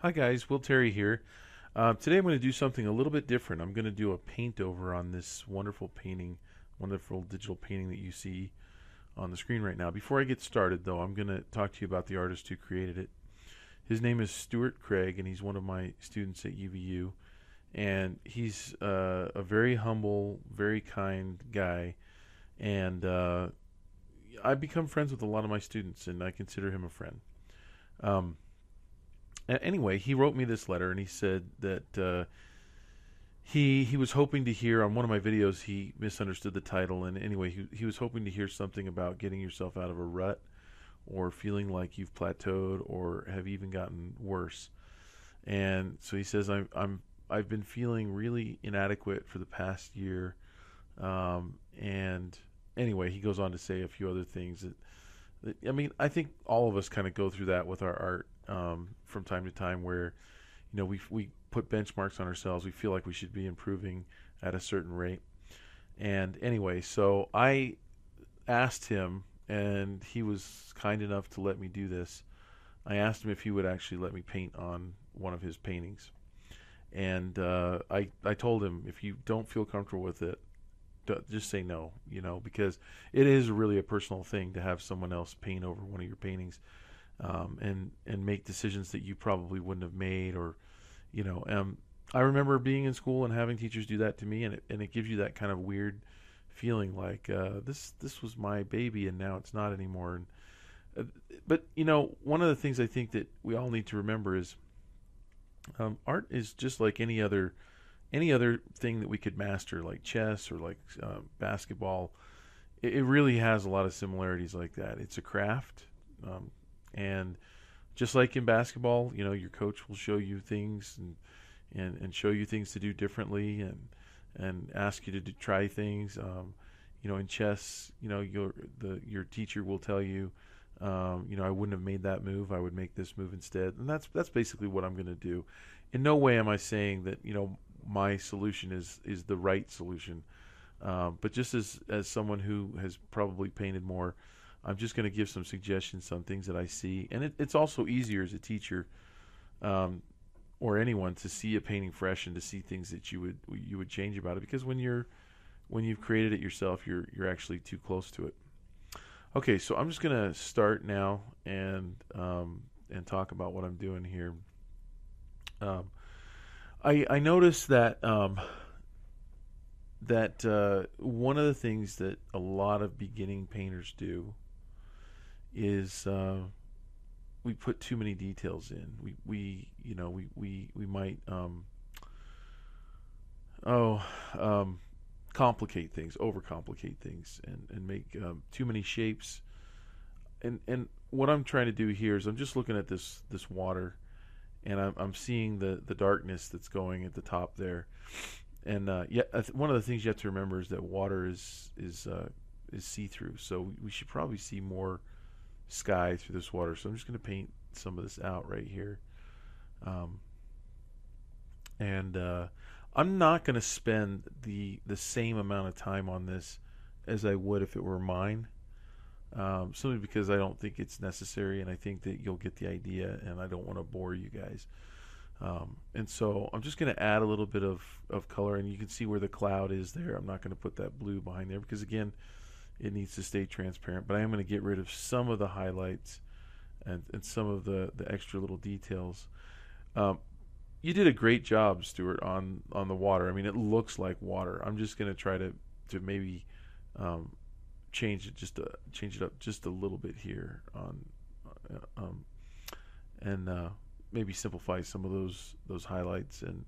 Hi guys, Will Terry here. Today I'm going to do something a little bit different. I'm going to do a paint over on this wonderful painting, wonderful digital painting that you see on the screen right now. Before I get started though, I'm going to talk to you about the artist who created it. His name is Stuart Craig and he's one of my students at UVU. And he's a very humble, very kind guy. And I've become friends with a lot of my students and I consider him a friend. Um, Anyway, he wrote me this letter, and he said that he was hoping to hear on one of my videos. He misunderstood the title, and anyway, he was hoping to hear something about getting yourself out of a rut, or feeling like you've plateaued, or have even gotten worse. And so he says, I've been feeling really inadequate for the past year, and anyway, he goes on to say a few other things I mean, I think all of us kind of go through that with our art from time to time, where we put benchmarks on ourselves. We feel like we should be improving at a certain rate. And anyway, so I asked him, and he was kind enough to let me do this. I asked him if he would actually let me paint on one of his paintings, and I told him, if you don't feel comfortable with it, just say no, because it is really a personal thing to have someone else paint over one of your paintings, and make decisions that you probably wouldn't have made, or you know. I remember being in school and having teachers do that to me, and it gives you that kind of weird feeling like this was my baby and now it's not anymore. And but one of the things I think that we all need to remember is art is just like any other thing that we could master, like chess or like basketball. It really has a lot of similarities like that. It's a craft, and just like in basketball, your coach will show you things and show you things to do differently, and ask you to try things. In chess, your teacher will tell you, I wouldn't have made that move. I would make this move instead, and that's basically what I'm going to do. In no way am I saying that my solution is the right solution. But just as someone who has probably painted more, I'm just going to give some suggestions on things that I see, and it's also easier as a teacher, or anyone, to see a painting fresh and to see things that you would change about it, because when you've created it yourself, you're actually too close to it. Okay, so I'm just going to start now and talk about what I'm doing here. Um, I noticed that one of the things that a lot of beginning painters do is we put too many details in. We might oh complicate things, overcomplicate things, and make too many shapes. And what I'm trying to do here is, I'm just looking at this water, and I'm seeing the darkness that's going at the top there. And one of the things you have to remember is that water is see through. So we should probably see more sky through this water. So I'm just going to paint some of this out right here. Um, and I'm not going to spend the same amount of time on this as I would if it were mine. Simply because I don't think it's necessary, and I think that you'll get the idea, and I don't want to bore you guys. And so I'm just going to add a little bit of color, and you can see where the cloud is there. I'm not going to put that blue behind there because, again, it needs to stay transparent. But I am going to get rid of some of the highlights and some of the extra little details. Um, you did a great job, Stuart, on the water. I mean, it looks like water. I'm just going to try to maybe um, change it up just a little bit here on and maybe simplify some of those highlights and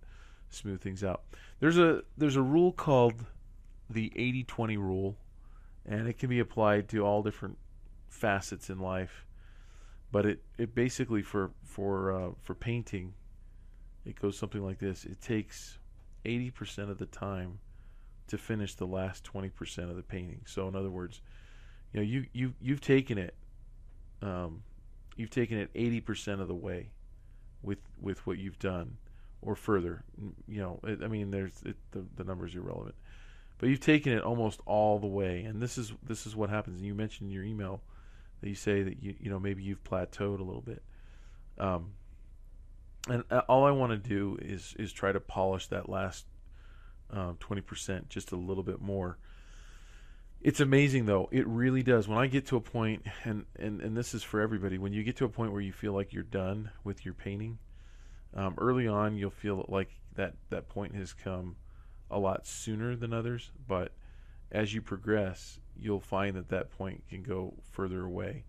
smooth things out. There's a rule called the 80-20 rule, and it can be applied to all different facets in life. But it basically, for painting, it goes something like this: it takes 80% of the time to finish the last 20% of the painting. So in other words, um, you've taken it 80% of the way with what you've done, or further. I mean, the number's irrelevant, but you've taken it almost all the way. And this is what happens. And you mentioned in your email that you say that maybe you've plateaued a little bit. Um, And all I want to do is try to polish that last 20% just a little bit more. It's amazing though. It really does. When I get to a point, and this is for everybody, when you get to a point where you feel like you're done with your painting, early on you'll feel like that point has come a lot sooner than others. But as you progress, you'll find that point can go further away.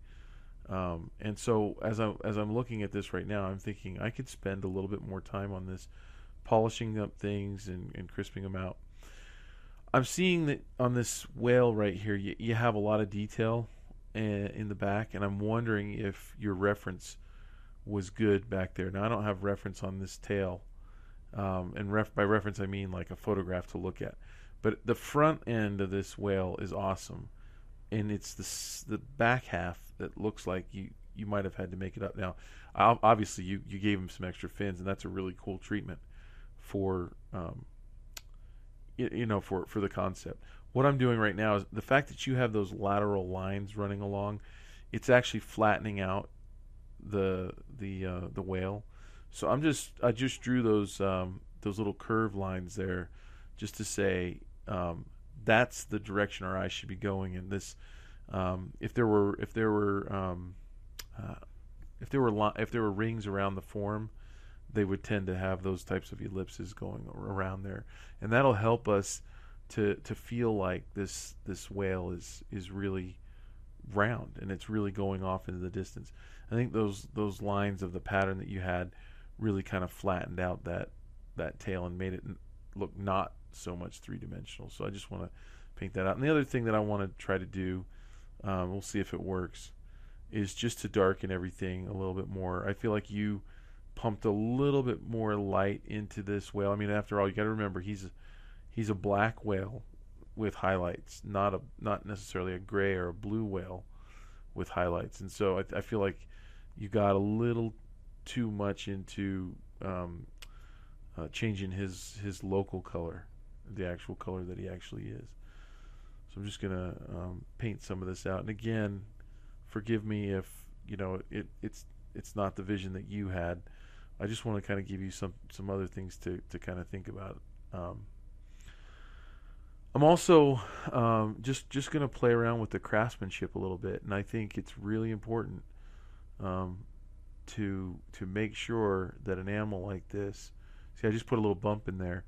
And so as I'm looking at this right now, I'm thinking I could spend a little bit more time on this, polishing up things and crisping them out. I'm seeing that on this whale right here, you have a lot of detail in the back, and I'm wondering if your reference was good back there. Now I don't have reference on this tail, and by reference I mean like a photograph to look at. But the front end of this whale is awesome, and it's the back half that looks like you might have had to make it up. Now, obviously you gave him some extra fins, and that's a really cool treatment for for the concept. What I'm doing right now is the fact that you have those lateral lines running along, it's actually flattening out the whale. So I just drew those little curved lines there, just to say that's the direction our eyes should be going in. This if there were rings around the form, they would tend to have those types of ellipses going around there, and that'll help us to feel like this whale is really round and it's really going off into the distance. I think those lines of the pattern that you had really kind of flattened out that tail and made it look not so much three-dimensional. So I just want to paint that out. And the other thing that I want to try to do, we'll see if it works, is just to darken everything a little bit more. I feel like you pumped a little bit more light into this whale. I mean, after all, you got to remember he's a black whale with highlights, not necessarily a gray or a blue whale with highlights. And so I feel like you got a little too much into changing his local color, the actual color that he actually is. So I'm just gonna paint some of this out. And again, forgive me if it's not the vision that you had. I just want to kind of give you some other things to kind of think about. I'm also just going to play around with the craftsmanship a little bit, and I think it's really important to make sure that an animal like this. See, I just put a little bump in there,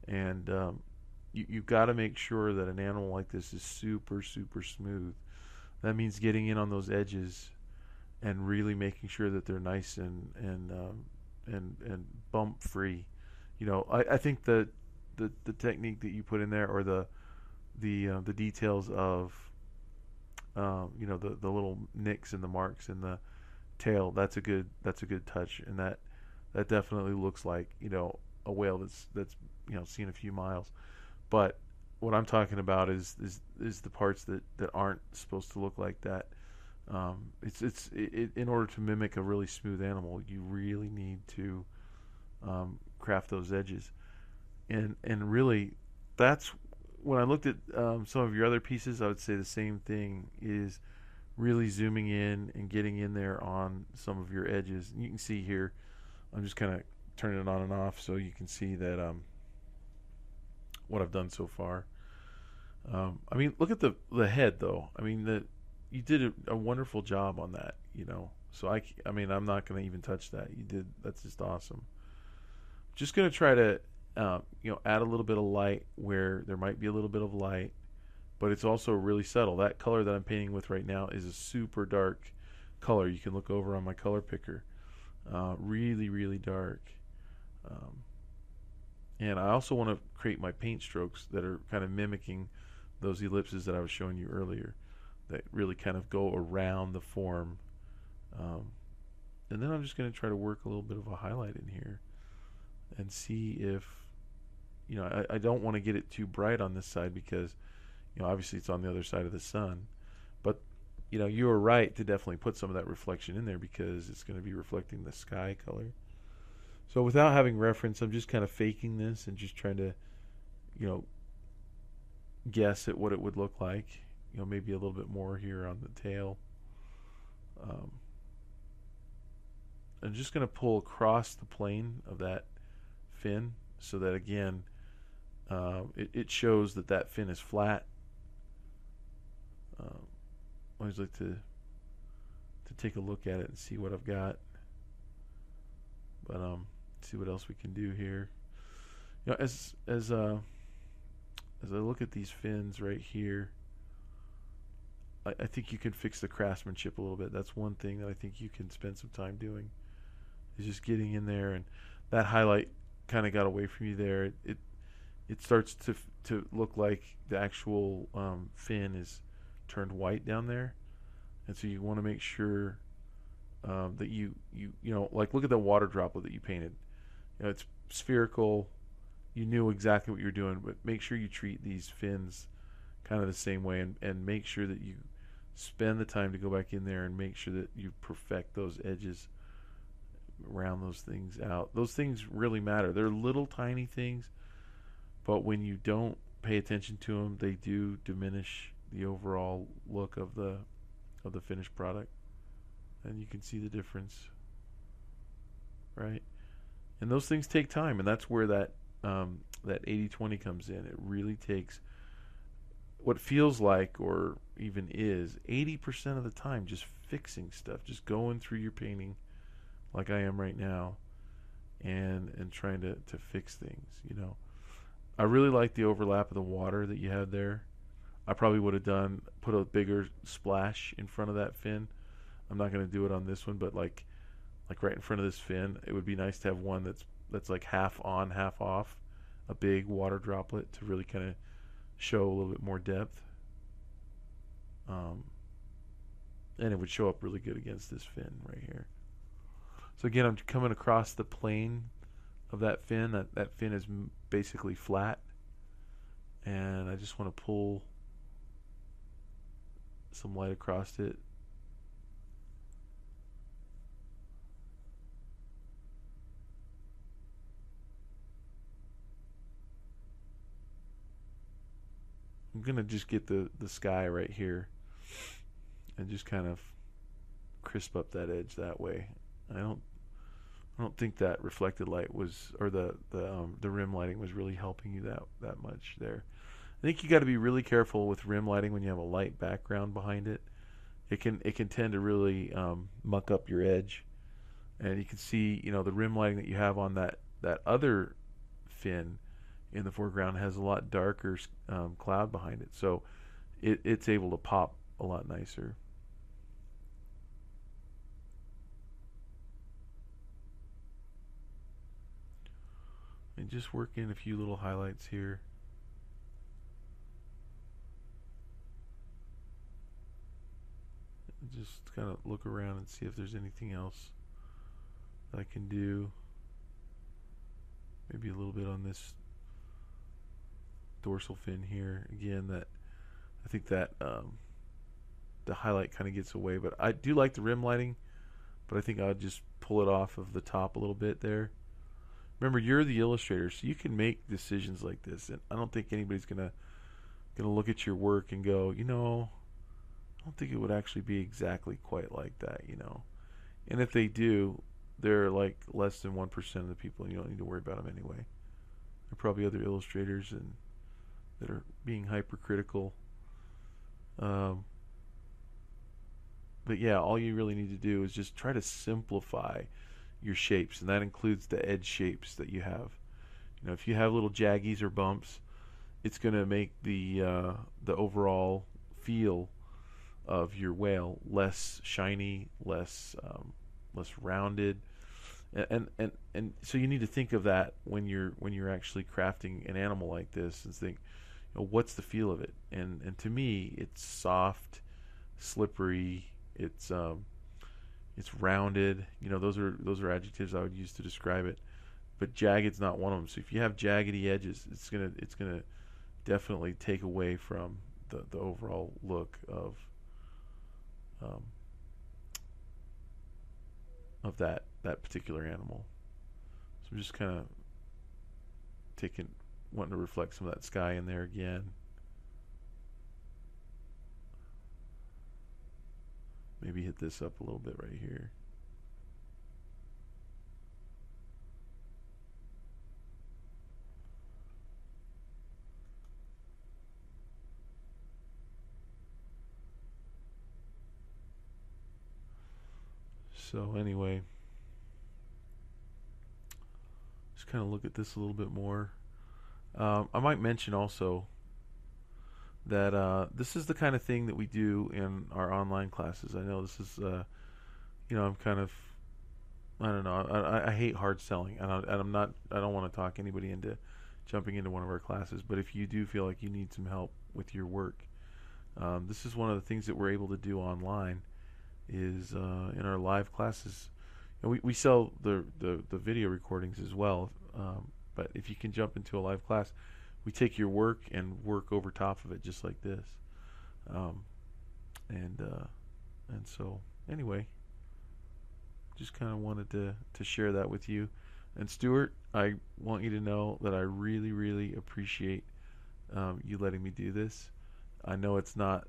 and you've got to make sure that an animal like this is super smooth. That means getting in on those edges and really making sure that they're nice and bump free. I think the technique that you put in there, or the details of the little nicks and the marks in the tail, that's a good touch, and that definitely looks like a whale that's seen a few miles. But what I'm talking about is the parts that aren't supposed to look like that. In order to mimic a really smooth animal, you really need to craft those edges, and really, that's when I looked at some of your other pieces. I would say the same thing, is really zooming in and getting in there on some of your edges. And you can see here, I'm just kind of turning it on and off so you can see that what I've done so far. I mean, look at the head though. I mean, you did a wonderful job on that, So I mean, I'm not going to even touch that. That's just awesome. Just going to try to, add a little bit of light where there might be a little bit of light, but it's also really subtle. That color that I'm painting with right now is a super dark color. You can look over on my color picker. Really dark. And I also want to create my paint strokes that are kind of mimicking those ellipses that I was showing you earlier, that really kind of go around the form. And then I'm just going to try to work a little bit of a highlight in here and see if, I don't want to get it too bright on this side because, obviously it's on the other side of the sun. But, you were right to definitely put some of that reflection in there because it's going to be reflecting the sky color. So without having reference, I'm just kind of faking this and just trying to, guess at what it would look like. Maybe a little bit more here on the tail. I'm just going to pull across the plane of that fin so that again it shows that that fin is flat. I always like to take a look at it and see what I've got. But see what else we can do here. You know, as I look at these fins right here, I think you can fix the craftsmanship a little bit. That's one thing that I think you can spend some time doing, is just getting in there, and that highlight kind of got away from you there. It starts to look like the actual fin is turned white down there, and so you want to make sure that you know, like, look at the water droplet that you painted. You know, it's spherical. You knew exactly what you're doing, but make sure you treat these fins kind of the same way, and make sure that you spend the time to go back in there and make sure that you perfect those edges, round those things out. Those things really matter. They're little tiny things, but when you don't pay attention to them, they do diminish the overall look of the finished product. And you can see the difference, right? And those things take time, and that's where that 80-20 comes in. It really takes what feels like, or even is, 80% of the time just fixing stuff, just going through your painting like I am right now, and trying to fix things. You know, I really like the overlap of the water that you had there. I probably would have put a bigger splash in front of that fin. I'm not going to do it on this one, but like right in front of this fin, it would be nice to have one that's like half on, half off, a big water droplet to really kind of show a little bit more depth. And it would show up really good against this fin right here. So again, I'm coming across the plane of that fin. That fin is basically flat, and I just want to pull some light across it. I'm gonna just get the sky right here and just kind of crisp up that edge that way. I don't think that reflected light was, or the rim lighting was really helping you that much there. I think you got to be really careful with rim lighting when you have a light background behind it. It can tend to really muck up your edge, and you can see, you know, the rim lighting that you have on that other fin in the foreground has a lot darker cloud behind it, so it's able to pop a lot nicer. And just work in a few little highlights here. Just kind of look around and see if there's anything else that I can do. Maybe a little bit on this dorsal fin here. Again, that I think that the highlight kind of gets away, but I do like the rim lighting, but I think I'll just pull it off of the top a little bit there. Remember, you're the illustrator, so you can make decisions like this, and I don't think anybody's gonna look at your work and go, you know, I don't think it would actually be exactly quite like that, you know. And if they do, they're like less than 1% of the people, and you don't need to worry about them anyway. There are probably other illustrators that are being hypercritical. But yeah, all you really need to do is just try to simplify your shapes, and that includes the edge shapes that you have. You know, if you have little jaggies or bumps, it's going to make the overall feel of your whale less shiny, less rounded, and so you need to think of that when you're actually crafting an animal like this, and think, you know, what's the feel of it? And to me, it's soft, slippery. It's rounded. You know, those are adjectives I would use to describe it. But jagged's not one of them. So if you have jaggedy edges, it's gonna definitely take away from the overall look of that particular animal. So I'm just kind of wanting to reflect some of that sky in there again. Maybe hit this up a little bit right here. So anyway, just kind of look at this a little bit more. I might mention also that this is the kind of thing that we do in our online classes. I know this is, I'm kind of, I don't know, I hate hard selling, I don't want to talk anybody into jumping into one of our classes. But if you do feel like you need some help with your work, this is one of the things that we're able to do online. Is in our live classes, and we sell the video recordings as well. But if you can jump into a live class, we take your work and work over top of it just like this. Um, and so anyway, just kind of wanted to share that with you. And Stuart, I want you to know that I really, really appreciate you letting me do this. I know it's not,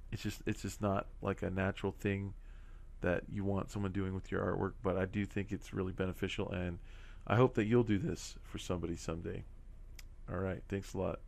it's just not like a natural thing that you want someone doing with your artwork, but I do think it's really beneficial, and I hope that you'll do this for somebody someday. All right, thanks a lot.